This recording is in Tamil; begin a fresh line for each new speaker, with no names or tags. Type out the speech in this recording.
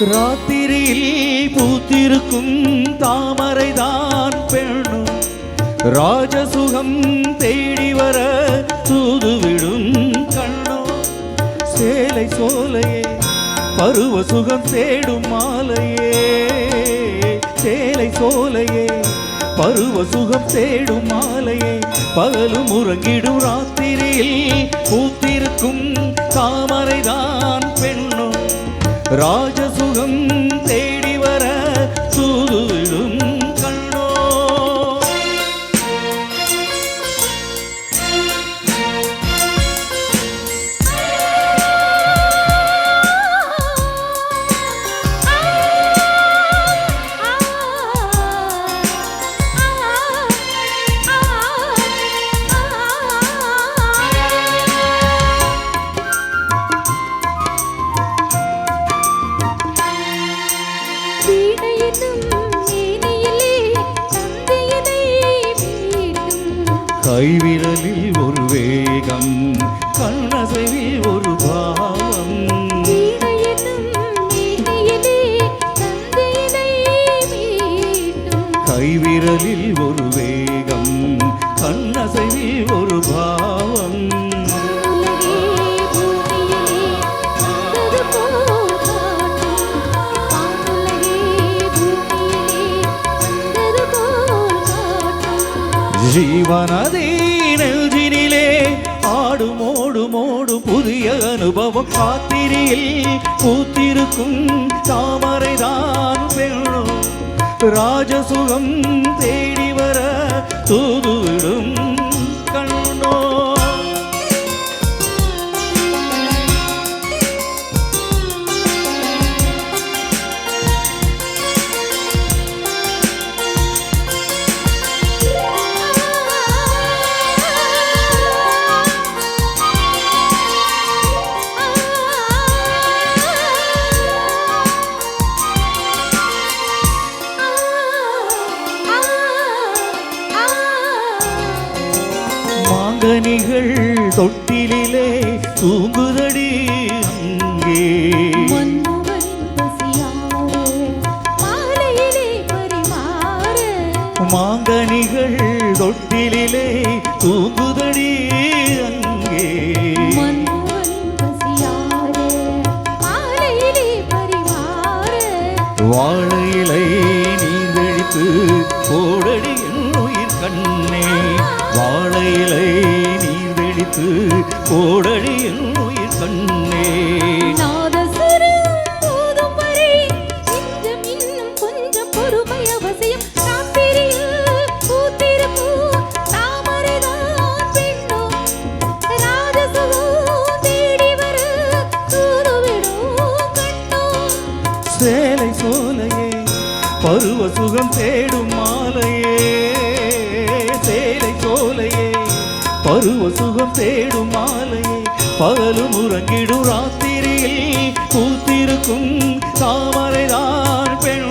ராத்திரியில் பூத்திருக்கும் தாமரைதான் பெண்ணும் ராஜசுகம் தேடி வர தூதுவிடும் கண்ணோ. சேலை சோலையே பருவ சுகம் தேடும் மாலையே, சேலை சோலையே பருவ சுகம் தேடும் மாலையே. பகலும் உறங்கிடும் ராத்திரியில் பூத்திருக்கும் தாமரைதான் பெண்ணும் ராஜசுகம் தேடி வர தூதுவிடும் கண்ணோ. கைவிரலில் ஒரு வேகம், கண்ணசைவில் ஒரு பாவம். கைவிரலில் ஒரு வேகம், கண்ணசைவில் ஒரு பாவம். ஜீவனதே நெஞ்சினிலே ஆடும் ஓடும் ஓடும் புதிய அனுபவம். ராத்திரியில் பூத்திருக்கும் தாமரைதான் பெண்ணும் ராஜசுகம் தேடி வர தூதுவிடும் கண்ணோ. மாங்கனிகள் தொட்டிலே தூங்குதடி அங்கே, மாங்கனிகள் தொட்டிலே தூங்குதடி அங்கே. வாழையிலை நீந்தழித்து போடடி உயிர் கண்ணே, வாழையிலை நீந்தழித்து போடடி உயிர் கண்ணே. சேலை சோலையே பருவ சுகம் தேடும் மாலையே, சேலை சோலையே பருவ சுகம் தேடும் மாலையே. பகலும் உறங்கிடும் ராத்திரியில் பூத்திருக்கும் தாமரைதான் பெண்